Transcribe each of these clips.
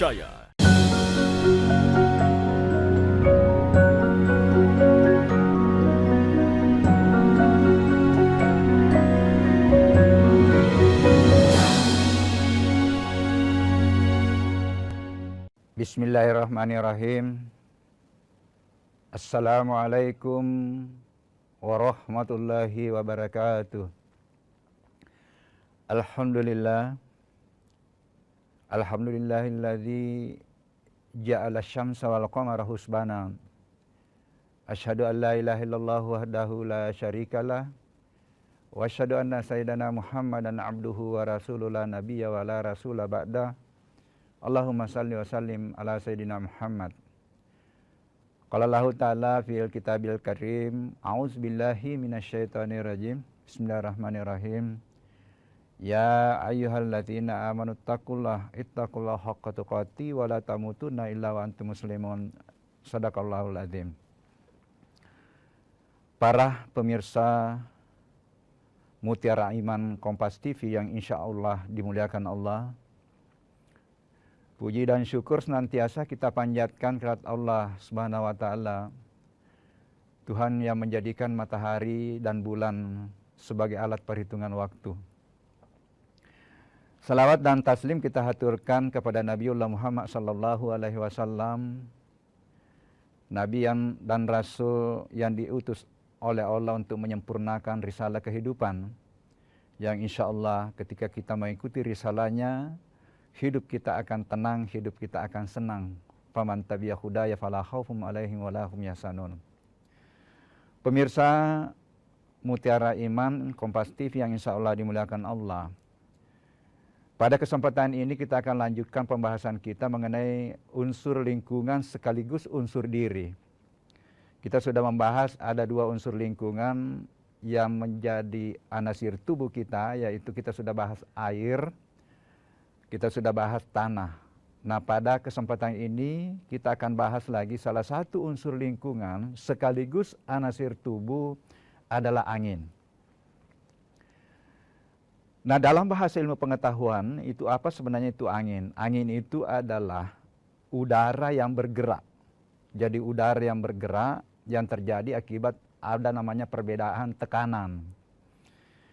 terpercaya. Bismillahirrahmanirrahim. Assalamualaikum warahmatullahi wabarakatuh. Alhamdulillahilladzi ja'ala syamsa wal qamara husbana. Asyhadu an la ilaha illallah wahdahu la syarikalah. Wa asyhadu anna sayyidana Muhammadan abduhu wa rasuluhu la nabiyya wa la rasula ba'da. Allahumma salli wa sallim ala sayyidina Muhammad. Qala Allahu ta'ala fil kitabil karim, a'udzubillahi minasyaitonir rajim. Bismillahirrahmanirrahim. Ya ayyuhalladzina amanu taqullaha haqqa tuqatih wa la tamutunna illa wa antum muslimun. Shadaqallahul adzim. Para pemirsa Mutiara Iman Kompas TV yang insyaallah dimuliakan Allah, puji dan syukur senantiasa kita panjatkan kepada Allah Subhanahu wa taala, Tuhan yang menjadikan matahari dan bulan sebagai alat perhitungan waktu. Salawat dan taslim kita haturkan kepada Nabiullah Muhammad sallallahu alaihi wasallam, nabi dan rasul yang diutus oleh Allah untuk menyempurnakan risalah kehidupan, yang insyaallah ketika kita mengikuti risalahnya, hidup kita akan tenang, hidup kita akan senang. Faman tabi'a hudaya fala khaufun 'alaihim wa la hum yahzanun. Pemirsa Mutiara Iman Kompas TV yang insyaallah dimuliakan Allah. Pada kesempatan ini kita akan lanjutkan pembahasan kita mengenai unsur lingkungan sekaligus unsur diri. Kita sudah membahas ada dua unsur lingkungan yang menjadi anasir tubuh kita, yaitu kita sudah bahas air, kita sudah bahas tanah. Nah, pada kesempatan ini kita akan bahas lagi salah satu unsur lingkungan sekaligus anasir tubuh adalah angin. Nah, dalam bahasa ilmu pengetahuan itu apa sebenarnya itu angin? Angin itu adalah udara yang bergerak. Jadi udara yang bergerak yang terjadi akibat ada namanya perbedaan tekanan.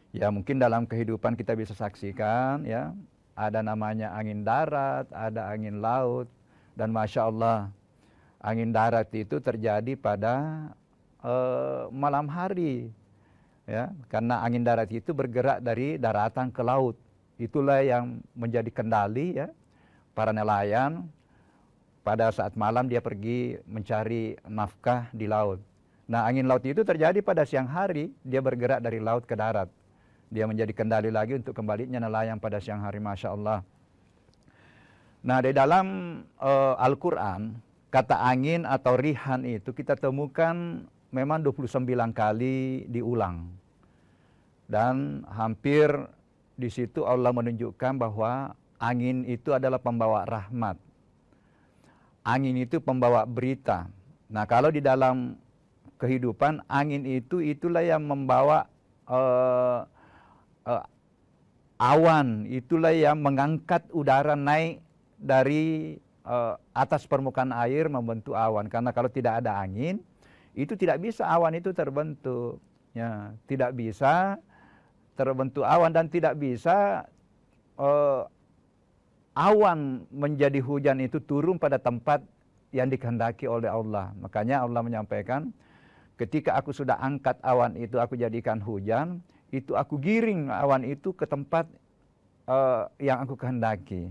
Ya, mungkin dalam kehidupan kita bisa saksikan ya, ada namanya angin darat, ada angin laut, dan Masya Allah, angin darat itu terjadi pada malam hari, ya, karena angin darat itu bergerak dari daratan ke laut. Itulah yang menjadi kendali ya para nelayan pada saat malam dia pergi mencari nafkah di laut. Nah, angin laut itu terjadi pada siang hari, dia bergerak dari laut ke darat. Dia menjadi kendali lagi untuk kembalinya nelayan pada siang hari, Masya Allah. Nah, di dalam Al-Quran, kata angin atau rihan itu kita temukan memang 29 kali diulang. Dan hampir di situ Allah menunjukkan bahwa angin itu adalah pembawa rahmat. Angin itu pembawa berita. Nah, kalau di dalam kehidupan, angin itulah yang membawa awan, itulah yang mengangkat udara naik dari atas permukaan air membentuk awan. Karena kalau tidak ada angin, itu tidak bisa awan itu terbentuk. Ya, tidak bisa terbentuk awan dan tidak bisa awan menjadi hujan itu turun pada tempat yang dikehendaki oleh Allah. Makanya Allah menyampaikan, ketika aku sudah angkat awan itu, aku jadikan hujan, itu aku giring awan itu ke tempat yang aku kehendaki.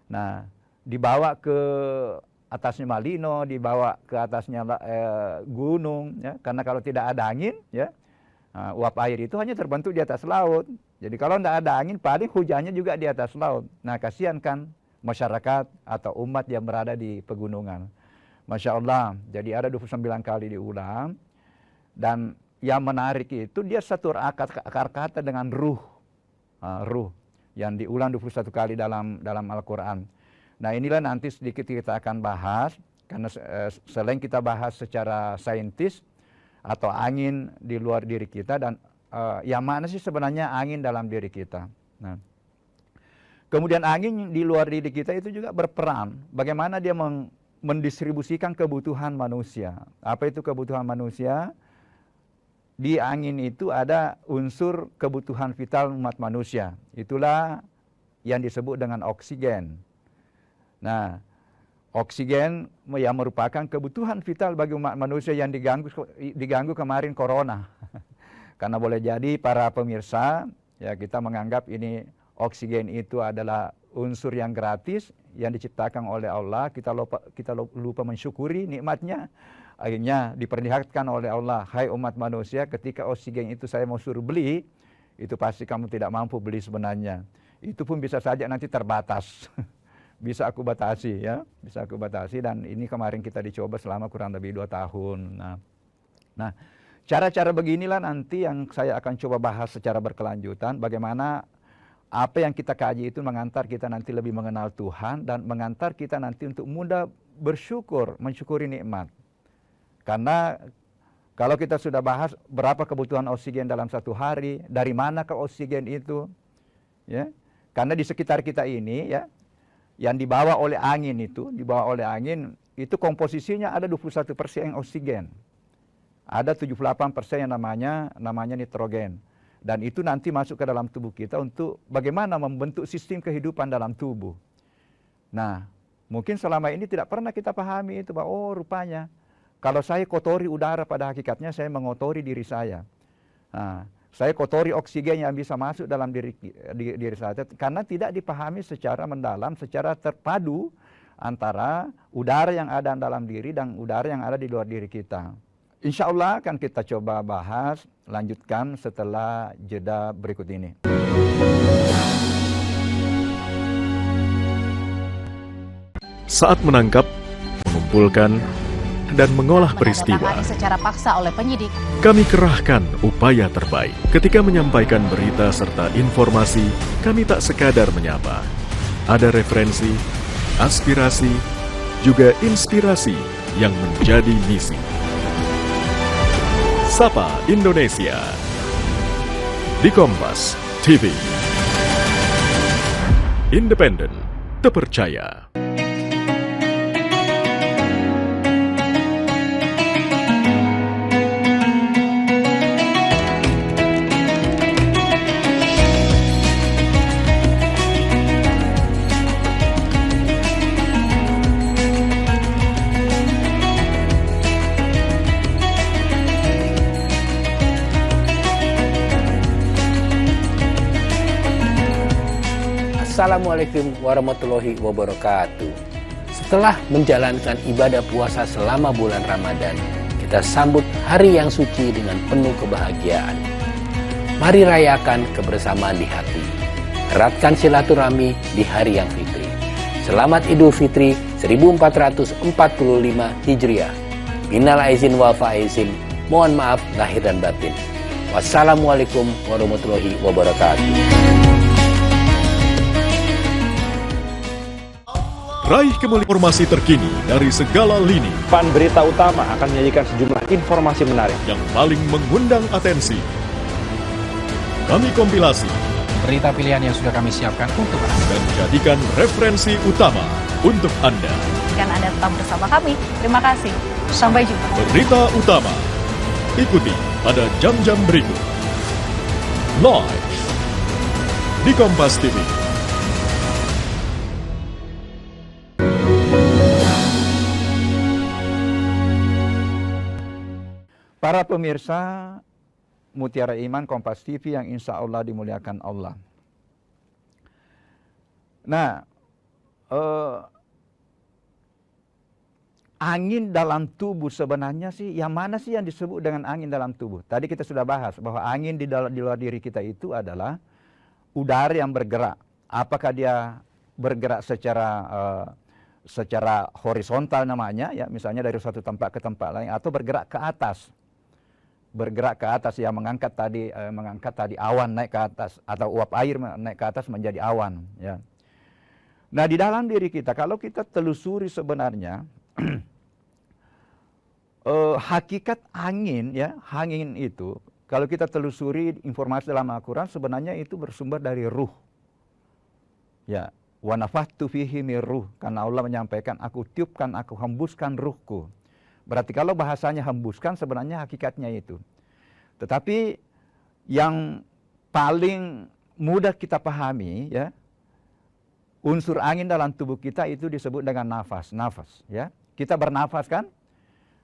Nah, dibawa ke atasnya Malino, dibawa ke atasnya gunung, ya. Karena kalau tidak ada angin, ya, uap air itu hanya terbentuk di atas laut. Jadi kalau tidak ada angin, paling hujannya juga di atas laut. Nah, kasihan kan masyarakat atau umat yang berada di pegunungan. Masya Allah, jadi ada 29 kali diulang. Dan yang menarik itu dia satu akar kata dengan ruh. Ruh yang diulang 21 kali dalam Al-Quran. Nah, inilah nanti sedikit kita akan bahas, karena selain kita bahas secara saintis atau angin di luar diri kita, dan yang mana sih sebenarnya angin dalam diri kita. Nah, Kemudian angin di luar diri kita itu juga berperan. Bagaimana dia mendistribusikan kebutuhan manusia. Apa itu kebutuhan manusia? Di angin itu ada unsur kebutuhan vital umat manusia. Itulah yang disebut dengan oksigen. Nah, oksigen yang merupakan kebutuhan vital bagi umat manusia yang diganggu kemarin corona. Karena boleh jadi para pemirsa, ya kita menganggap ini oksigen itu adalah unsur yang gratis yang diciptakan oleh Allah. Kita lupa mensyukuri nikmatnya. Akhirnya diperlihatkan oleh Allah, hai umat manusia, ketika oksigen itu saya mau suruh beli, itu pasti kamu tidak mampu beli sebenarnya. Itu pun bisa saja nanti terbatas. Bisa aku batasi ya, bisa aku batasi, dan ini kemarin kita dicoba selama kurang lebih 2 tahun. Nah, cara-cara beginilah nanti yang saya akan coba bahas secara berkelanjutan, bagaimana apa yang kita kaji itu mengantar kita nanti lebih mengenal Tuhan dan mengantar kita nanti untuk mudah bersyukur, mensyukuri nikmat. Karena kalau kita sudah bahas berapa kebutuhan oksigen dalam 1 hari, dari mana ke oksigen itu, ya? Karena di sekitar kita ini, ya, yang dibawa oleh angin itu komposisinya ada 21% oksigen, ada 78% yang namanya nitrogen, dan itu nanti masuk ke dalam tubuh kita untuk bagaimana membentuk sistem kehidupan dalam tubuh. Nah, mungkin selama ini tidak pernah kita pahami itu, bahwa oh rupanya kalau saya kotori udara, pada hakikatnya saya mengotori diri saya. Nah, saya kotori oksigen yang bisa masuk dalam diri saya, karena tidak dipahami secara mendalam, secara terpadu antara udara yang ada dalam diri dan udara yang ada di luar diri kita. Insya Allah akan kita coba bahas, lanjutkan setelah jeda berikut ini. Saat menangkap, mengumpulkan, dan mengolah peristiwa, secara paksa oleh penyidik, kami kerahkan upaya terbaik. Ketika menyampaikan berita serta informasi, kami tak sekadar menyapa. Ada referensi, aspirasi, juga inspirasi yang menjadi misi. Sapa Indonesia di Kompas TV. Independen, terpercaya. Assalamualaikum warahmatullahi wabarakatuh. Setelah menjalankan ibadah puasa selama bulan Ramadan, kita sambut hari yang suci dengan penuh kebahagiaan. Mari rayakan kebersamaan di hati. Eratkan silaturahmi di hari yang fitri. Selamat Idul Fitri 1445 Hijriah. Minal aizin wal faizin. Mohon maaf lahir dan batin. Wassalamualaikum warahmatullahi wabarakatuh. Raih kemuliaan informasi terkini dari segala lini Pan Berita Utama akan menyajikan sejumlah informasi menarik yang paling mengundang atensi. Kami kompilasi berita pilihan yang sudah kami siapkan untuk Anda dan jadikan referensi utama untuk Anda. dan Anda tetap bersama kami. Terima kasih. Sampai jumpa. Berita utama ikuti pada jam-jam berikut. Live di Kompas TV. Para pemirsa Mutiara Iman Kompas TV yang insya Allah dimuliakan Allah. Nah, angin dalam tubuh sebenarnya sih, yang mana sih yang disebut dengan angin dalam tubuh? Tadi kita sudah bahas bahwa angin di luar diri kita itu adalah udara yang bergerak. Apakah dia bergerak secara horizontal namanya, ya misalnya dari suatu tempat ke tempat lain, atau bergerak ke atas. Bergerak ke atas, yang mengangkat tadi awan naik ke atas, atau uap air naik ke atas menjadi awan, ya. Nah, di dalam diri kita kalau kita telusuri sebenarnya hakikat angin, ya, angin itu kalau kita telusuri informasi dalam Al-Quran sebenarnya itu bersumber dari ruh. Ya, wa nafathtu fihi min ruh, karena Allah menyampaikan aku tiupkan, aku hembuskan ruhku. Berarti kalau bahasanya hembuskan sebenarnya hakikatnya itu. Tetapi yang paling mudah kita pahami ya, unsur angin dalam tubuh kita itu disebut dengan nafas, ya. Kita bernafas kan?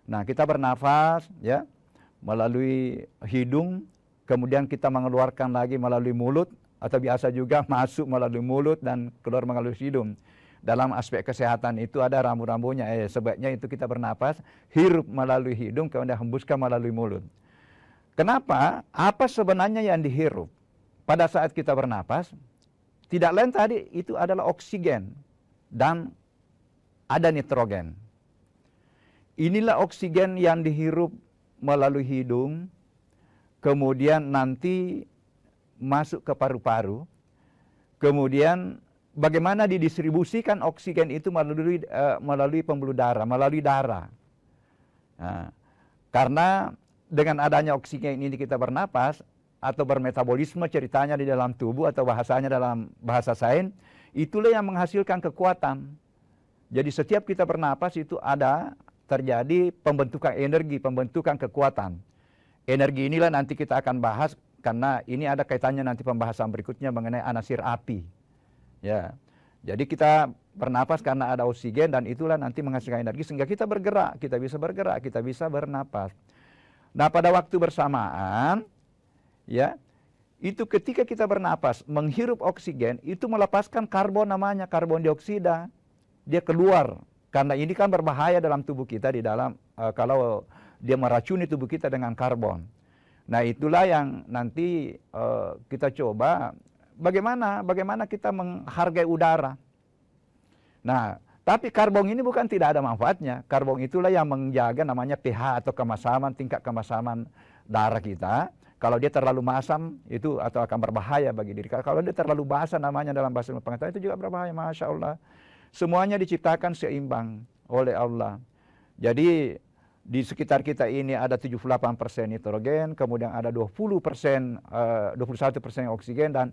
Nah, kita bernafas ya melalui hidung, kemudian kita mengeluarkan lagi melalui mulut, atau biasa juga masuk melalui mulut dan keluar melalui hidung. Dalam aspek kesehatan itu ada rambu-rambunya. Sebaiknya itu kita bernapas, hirup melalui hidung, kemudian hembuskan melalui mulut. Kenapa? Apa sebenarnya yang dihirup pada saat kita bernapas? Tidak lain tadi, itu adalah oksigen dan ada nitrogen. Inilah oksigen yang dihirup melalui hidung, kemudian nanti masuk ke paru-paru, kemudian bagaimana didistribusikan oksigen itu melalui pembuluh darah, melalui darah. Nah, karena dengan adanya oksigen ini kita bernapas atau bermetabolisme ceritanya di dalam tubuh atau bahasanya dalam bahasa sains, itulah yang menghasilkan kekuatan. Jadi setiap kita bernapas itu ada terjadi pembentukan energi, pembentukan kekuatan. Energi inilah nanti kita akan bahas, karena ini ada kaitannya nanti pembahasan berikutnya mengenai anasir api. Ya, jadi kita bernapas karena ada oksigen dan itulah nanti menghasilkan energi sehingga kita bergerak, kita bisa bernapas. Nah, pada waktu bersamaan, ya, itu ketika kita bernapas, menghirup oksigen, itu melepaskan karbon namanya karbon dioksida. Dia keluar, karena ini kan berbahaya dalam tubuh kita di dalam, kalau dia meracuni tubuh kita dengan karbon. Nah, itulah yang nanti kita coba bagaimana kita menghargai udara. Nah, tapi karbon ini bukan tidak ada manfaatnya. Karbon itulah yang menjaga namanya pH atau kemasaman, tingkat kemasaman darah kita. Kalau dia terlalu masam itu atau akan berbahaya bagi diri kita. Kalau dia terlalu basa namanya dalam bahasa ilmu pengetahuan itu juga berbahaya. Masya Allah. Semuanya diciptakan seimbang oleh Allah. Jadi di sekitar kita ini ada 78% nitrogen, kemudian ada 21% oksigen, dan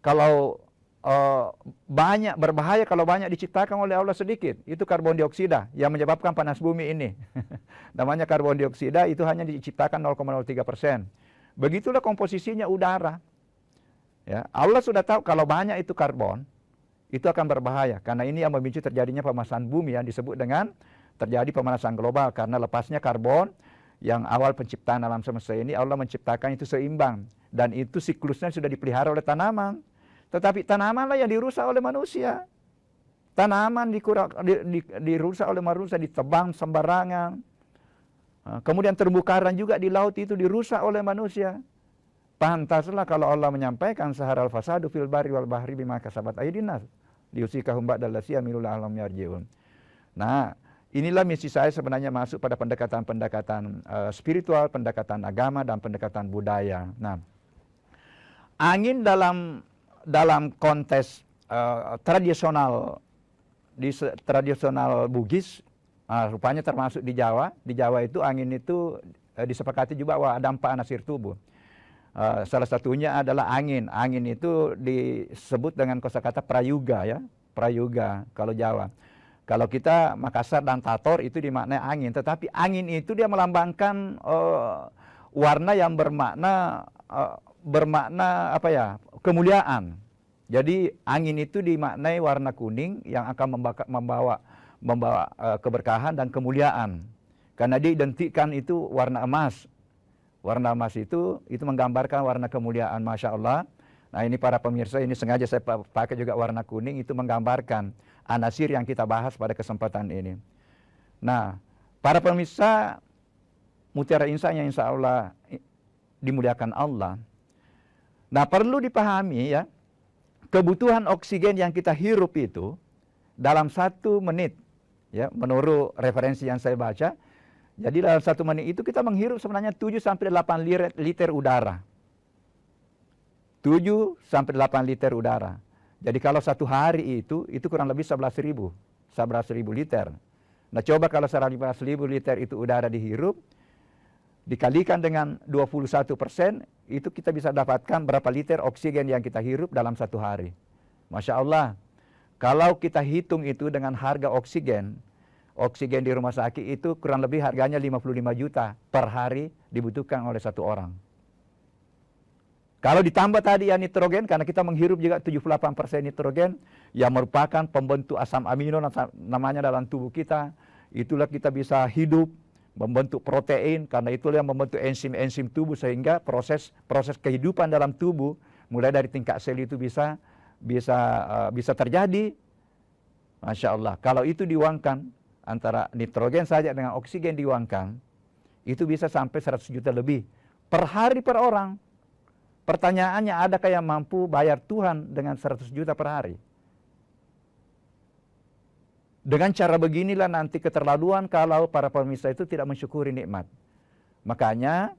kalau banyak berbahaya kalau banyak diciptakan oleh Allah sedikit, itu karbon dioksida yang menyebabkan panas bumi ini. Namanya karbon dioksida itu hanya diciptakan 0,03%. Begitulah komposisinya udara. Ya, Allah sudah tahu kalau banyak itu karbon, itu akan berbahaya, karena ini yang memicu terjadinya pemanasan bumi yang disebut dengan terjadi pemanasan global, karena lepasnya karbon yang awal penciptaan alam semesta ini Allah menciptakan itu seimbang, dan itu siklusnya sudah dipelihara oleh tanaman. Tetapi tanamanlah yang dirusak oleh manusia. Tanaman dirusak oleh manusia, ditebang sembarangan. Kemudian terumbu karang juga di laut itu dirusak oleh manusia. Pantaslah kalau Allah menyampaikan saharal fasadu fil barri wal bahri bima kasabat aydin nas liusikahum ba'dal ladzi amilul alam yarjiun. Nah, inilah misi saya sebenarnya masuk pada pendekatan-pendekatan spiritual, pendekatan agama, dan pendekatan budaya. Nah, angin dalam konteks tradisional, di tradisional Bugis, rupanya termasuk di Jawa. Di Jawa itu angin itu disepakati juga bahwa ada 4 anasir tubuh. Salah satunya adalah angin. Angin itu disebut dengan kosakata prayuga ya, prayuga kalau Jawa. Kalau kita Makassar dan Tator itu dimaknai angin, tetapi angin itu dia melambangkan warna yang bermakna apa ya? Kemuliaan. Jadi angin itu dimaknai warna kuning yang akan membawa keberkahan dan kemuliaan. Karena dia identikkan itu warna emas. Warna emas itu menggambarkan warna kemuliaan, Masya Allah. Nah, ini para pemirsa, ini sengaja saya pakai juga warna kuning, itu menggambarkan anasir yang kita bahas pada kesempatan ini. Nah, para pemirsa Mutiara Insan yang insya Allah dimuliakan Allah. Nah, perlu dipahami ya, kebutuhan oksigen yang kita hirup itu dalam 1 menit, ya, menurut referensi yang saya baca, jadi dalam 1 menit itu kita menghirup sebenarnya 7-8 liter udara. 7-8 liter udara. Jadi kalau 1 hari itu kurang lebih 11.000 liter. Nah, coba kalau 11.000 liter itu udara dihirup, dikalikan dengan 21%, itu kita bisa dapatkan berapa liter oksigen yang kita hirup dalam 1 hari. Masya Allah, kalau kita hitung itu dengan harga oksigen di rumah sakit itu kurang lebih harganya 55 juta per hari dibutuhkan oleh satu orang. Kalau ditambah tadi ya nitrogen, karena kita menghirup juga 78% nitrogen, yang merupakan pembentuk asam amino namanya dalam tubuh kita, itulah kita bisa hidup, membentuk protein, karena itulah yang membentuk enzim-enzim tubuh, sehingga proses kehidupan dalam tubuh, mulai dari tingkat sel itu bisa terjadi. Masya Allah, kalau itu diuangkan, antara nitrogen saja dengan oksigen diuangkan, itu bisa sampai 100 juta lebih per hari per orang. Pertanyaannya, adakah yang mampu bayar Tuhan dengan 100 juta per hari? Dengan cara beginilah nanti keterlaluan kalau para pemirsa itu tidak mensyukuri nikmat. Makanya,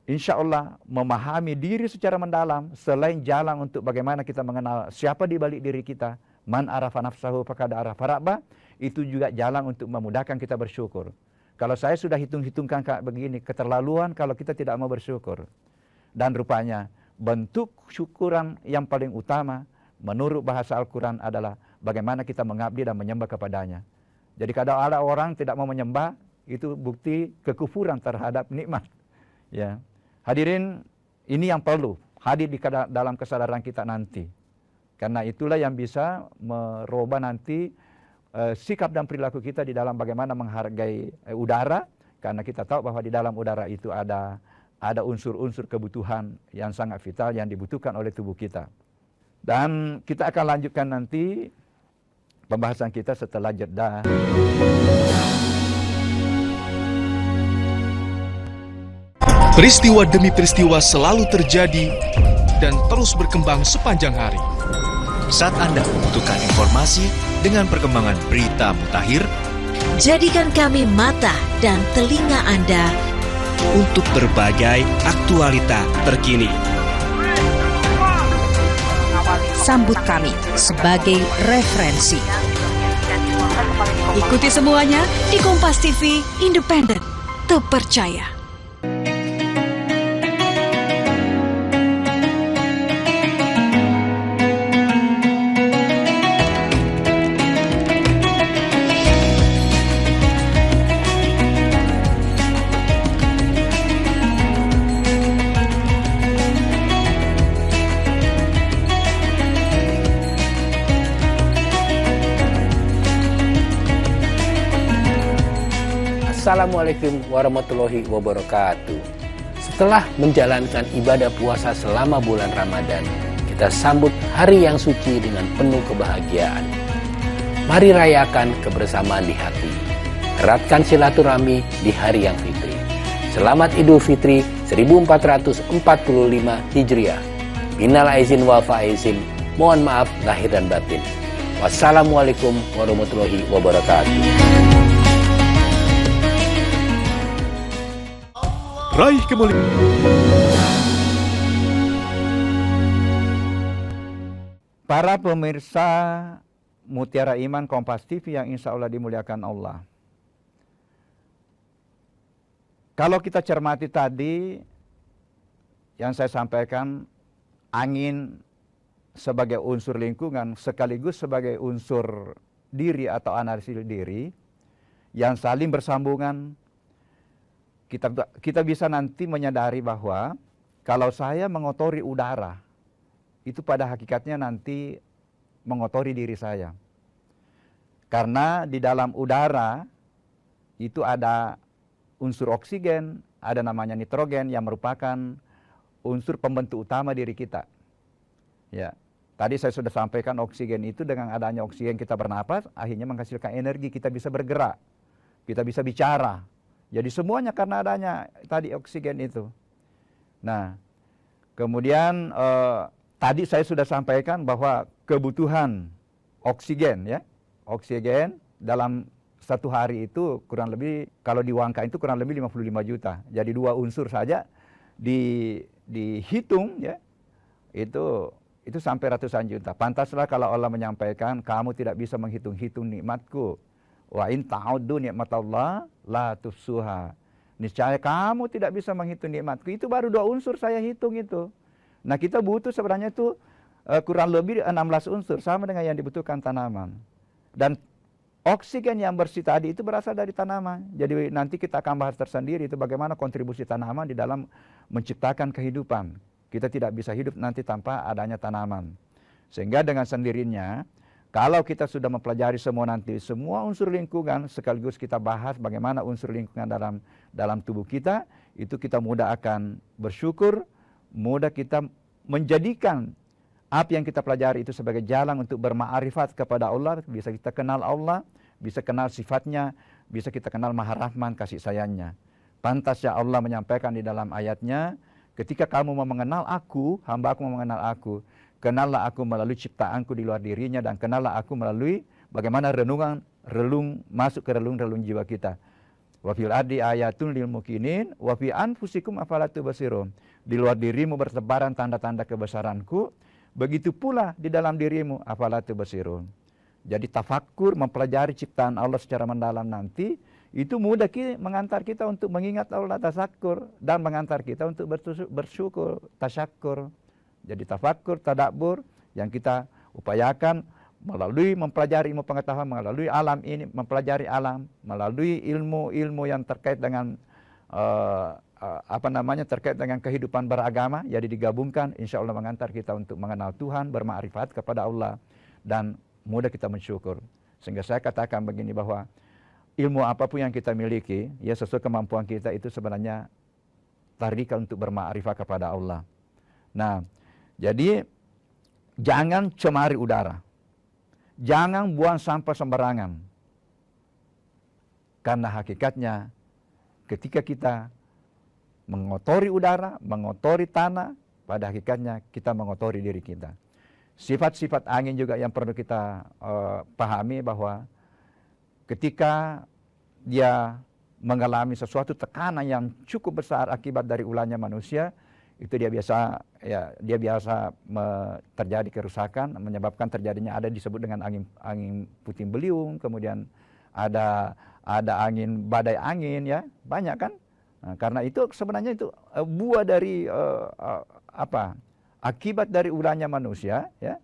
insya Allah memahami diri secara mendalam, selain jalan untuk bagaimana kita mengenal siapa di balik diri kita, man arafa nafsahu faqad arafa rabbah, itu juga jalan untuk memudahkan kita bersyukur. Kalau saya sudah hitung-hitungkan kayak begini, keterlaluan kalau kita tidak mau bersyukur. Dan rupanya bentuk syukuran yang paling utama menurut bahasa Al-Quran adalah bagaimana kita mengabdi dan menyembah kepadanya. Jadi kalau ada orang tidak mau menyembah, itu bukti kekufuran terhadap nikmat. Ya. Hadirin, ini yang perlu hadir di dalam kesadaran kita nanti. Karena itulah yang bisa merubah nanti sikap dan perilaku kita di dalam bagaimana menghargai udara. Karena kita tahu bahwa di dalam udara itu ada unsur-unsur kebutuhan yang sangat vital yang dibutuhkan oleh tubuh kita. Dan kita akan lanjutkan nanti pembahasan kita setelah jeda. Peristiwa demi peristiwa selalu terjadi dan terus berkembang sepanjang hari. Saat Anda membutuhkan informasi dengan perkembangan berita mutakhir, jadikan kami mata dan telinga Anda untuk berbagai aktualita terkini. Sambut kami sebagai referensi. Ikuti semuanya di Kompas TV, independen, terpercaya. Assalamualaikum warahmatullahi wabarakatuh. Setelah menjalankan ibadah puasa selama bulan Ramadan, kita sambut hari yang suci dengan penuh kebahagiaan. Mari rayakan kebersamaan di hati. Eratkan silaturahmi di hari yang fitri. Selamat Idul Fitri 1445 Hijriah. Minal aizin wal faizin. Mohon maaf lahir dan batin. Wassalamualaikum warahmatullahi wabarakatuh. Raih kemuliaan. Para pemirsa Mutiara Iman Kompas TV yang insya Allah dimuliakan Allah. Kalau kita cermati tadi yang saya sampaikan, angin sebagai unsur lingkungan sekaligus sebagai unsur diri atau analisis diri yang saling bersambungan. Kita bisa nanti menyadari bahwa kalau saya mengotori udara, itu pada hakikatnya nanti mengotori diri saya. Karena di dalam udara itu ada unsur oksigen, ada namanya nitrogen yang merupakan unsur pembentuk utama diri kita. Ya, tadi saya sudah sampaikan oksigen itu dengan adanya oksigen kita bernapas, akhirnya menghasilkan energi, kita bisa bergerak, kita bisa bicara. Jadi semuanya karena adanya tadi oksigen itu. Nah, kemudian tadi saya sudah sampaikan bahwa kebutuhan oksigen, ya, oksigen dalam satu hari itu kurang lebih, kalau diuangkan itu kurang lebih 55 juta. Jadi 2 unsur saja dihitung, ya, itu sampai ratusan juta. Pantaslah kalau Allah menyampaikan, kamu tidak bisa menghitung-hitung nikmatku. Wa in ta'uddu nikmatallah la tuhsuha. Niscaya kamu tidak bisa menghitung nikmatku. Itu baru 2 unsur saya hitung itu. Nah, kita butuh sebenarnya itu kurang lebih 16 unsur, sama dengan yang dibutuhkan tanaman. Dan oksigen yang bersih tadi itu berasal dari tanaman. Jadi nanti kita akan bahas tersendiri itu bagaimana kontribusi tanaman di dalam menciptakan kehidupan. Kita tidak bisa hidup nanti tanpa adanya tanaman. Sehingga dengan sendirinya, kalau kita sudah mempelajari semua unsur lingkungan, sekaligus kita bahas bagaimana unsur lingkungan dalam tubuh kita, itu kita mudah akan bersyukur, mudah kita menjadikan apa yang kita pelajari itu sebagai jalan untuk berma'rifat kepada Allah, bisa kita kenal Allah, bisa kenal sifatnya, bisa kita kenal Maha Rahman, kasih sayangnya. Pantas ya Allah menyampaikan di dalam ayatnya, ketika kamu mau mengenal aku, hamba aku mau mengenal aku, kenallah aku melalui ciptaanku di luar dirinya, dan kenallah aku melalui bagaimana relung masuk ke relung jiwa kita. Wa fil ardi ayatun lil mukminin wa fi anfusikum afala tubsirun. Di luar dirimu bertebaran tanda-tanda kebesaranku, begitu pula di dalam dirimu afala tubsirun. Jadi tafakkur, mempelajari ciptaan Allah secara mendalam nanti, itu mudah mengantar kita untuk mengingat Allah, tasakkur, dan mengantar kita untuk bersyukur, tasyakur. Jadi tafakkur, tadabbur yang kita upayakan melalui mempelajari ilmu pengetahuan, melalui alam ini, mempelajari alam, melalui ilmu-ilmu yang terkait dengan terkait dengan kehidupan beragama, jadi digabungkan, insya Allah mengantar kita untuk mengenal Tuhan, bermakrifat kepada Allah, dan mudah kita mensyukur. Sehingga saya katakan begini, bahwa ilmu apapun yang kita miliki, ya sesuai kemampuan kita, itu sebenarnya tarikan untuk bermakrifat kepada Allah. Nah, jadi jangan cemari udara, jangan buang sampah sembarangan, karena hakikatnya ketika kita mengotori udara, mengotori tanah, pada hakikatnya kita mengotori diri kita. Sifat-sifat angin juga yang perlu kita pahami, bahwa ketika dia mengalami sesuatu tekanan yang cukup besar akibat dari ulahnya manusia, itu dia biasa terjadi kerusakan, menyebabkan terjadinya ada disebut dengan angin puting beliung, kemudian ada angin badai angin, ya banyak kan. Nah, karena itu sebenarnya itu buah dari akibat dari ulahnya manusia, ya.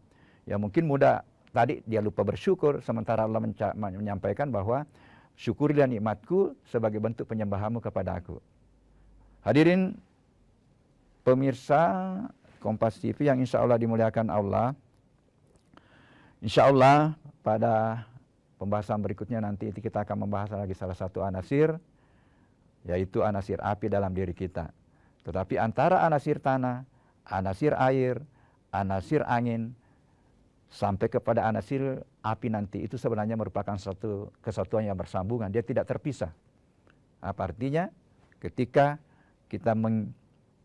Ya mungkin mudah tadi dia lupa bersyukur, sementara Allah menyampaikan bahwa syukurilah nikmatku sebagai bentuk penyembahanmu kepada aku. Hadirin pemirsa Kompas TV yang insya Allah dimuliakan Allah, insya Allah pada pembahasan berikutnya nanti kita akan membahas lagi salah satu anasir, yaitu anasir api dalam diri kita. Tetapi antara anasir tanah, anasir air, anasir angin, sampai kepada anasir api nanti, itu sebenarnya merupakan satu kesatuan yang bersambungan, dia tidak terpisah. Apa artinya? Ketika kita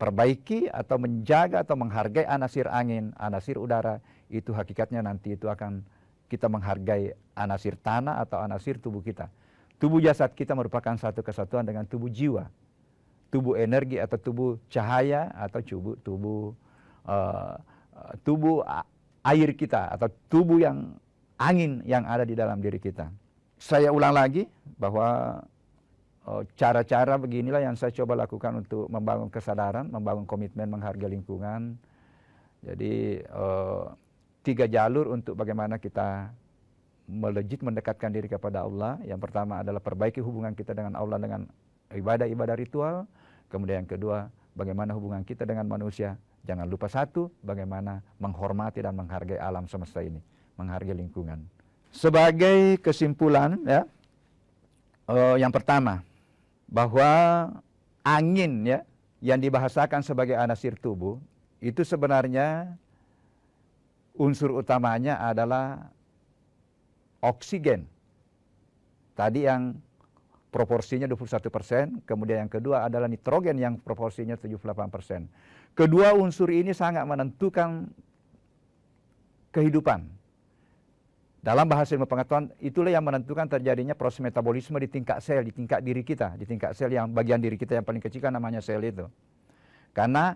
perbaiki atau menjaga atau menghargai anasir angin, anasir udara, itu hakikatnya nanti itu akan kita menghargai anasir tanah atau anasir tubuh kita. Tubuh jasad kita merupakan satu kesatuan dengan tubuh jiwa, tubuh energi atau tubuh cahaya, atau tubuh air kita, atau tubuh yang angin yang ada di dalam diri kita. Saya ulang lagi bahwa cara-cara beginilah yang saya coba lakukan untuk membangun kesadaran, membangun komitmen menghargai lingkungan. Jadi 3 jalur untuk bagaimana kita melejit mendekatkan diri kepada Allah. Yang pertama adalah perbaiki hubungan kita dengan Allah dengan ibadah-ibadah ritual. Kemudian yang kedua, bagaimana hubungan kita dengan manusia. Jangan lupa satu, bagaimana menghormati dan menghargai alam semesta ini, menghargai lingkungan. Sebagai kesimpulan, ya, yang pertama, bahwa angin, ya, yang dibahasakan sebagai anasir tubuh, itu sebenarnya unsur utamanya adalah oksigen. Tadi yang proporsinya 21%, kemudian yang kedua adalah nitrogen yang proporsinya 78%. Kedua unsur ini sangat menentukan kehidupan. Dalam bahasa ilmu pengetahuan, itulah yang menentukan terjadinya proses metabolisme di tingkat sel, di tingkat diri kita, di tingkat sel yang bagian diri kita yang paling kecil kan namanya sel itu. Karena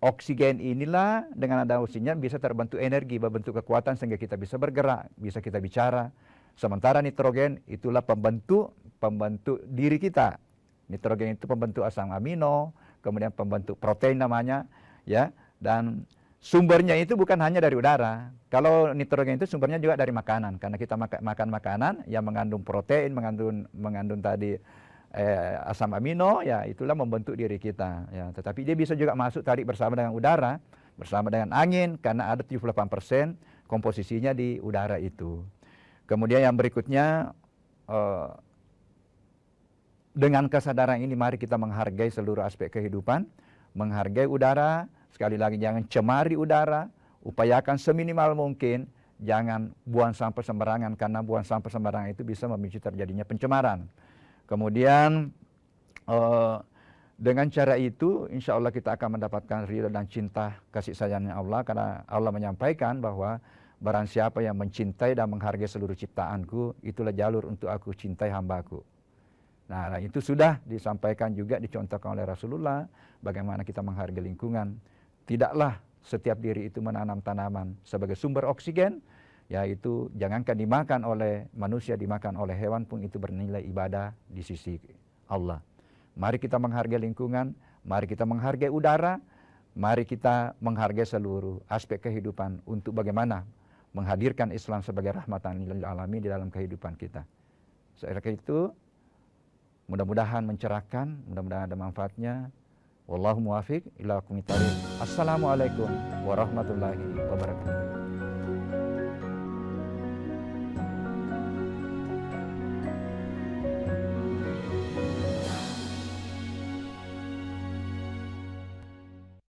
oksigen inilah dengan ada oksigen bisa terbentuk energi, berbentuk kekuatan sehingga kita bisa bergerak, bisa kita bicara. Sementara nitrogen itulah pembentuk diri kita. Nitrogen itu pembentuk asam amino, kemudian pembentuk protein namanya, ya. Dan sumbernya itu bukan hanya dari udara. Kalau nitrogen itu sumbernya juga dari makanan, karena kita makan makanan yang mengandung protein, mengandung tadi asam amino, ya itulah membentuk diri kita. Ya, tetapi dia bisa juga masuk tadi bersama dengan udara, bersama dengan angin, karena ada 78% komposisinya di udara itu. Kemudian yang berikutnya, dengan kesadaran ini mari kita menghargai seluruh aspek kehidupan, menghargai udara, sekali lagi jangan cemari udara, upayakan seminimal mungkin, jangan buang sampah sembarangan, karena buang sampah sembarangan itu bisa memicu terjadinya pencemaran. Kemudian dengan cara itu insya Allah kita akan mendapatkan ridha dan cinta kasih sayangnya Allah, karena Allah menyampaikan bahwa barang siapa yang mencintai dan menghargai seluruh ciptaanku, itulah jalur untuk aku cintai hambaku. Nah, itu sudah disampaikan juga, dicontohkan oleh Rasulullah, bagaimana kita menghargai lingkungan. Tidaklah setiap diri itu menanam tanaman sebagai sumber oksigen, yaitu jangankan dimakan oleh manusia, dimakan oleh hewan pun itu bernilai ibadah di sisi Allah. Mari kita menghargai lingkungan, mari kita menghargai udara, mari kita menghargai seluruh aspek kehidupan untuk bagaimana menghadirkan Islam sebagai rahmatan lil alamin di dalam kehidupan kita. Saya kira itu mudah-mudahan mencerahkan, mudah-mudahan ada manfaatnya. Wallahu muwaffiq ila aqwamit thoriq. Assalamualaikum warahmatullahi wabarakatuh.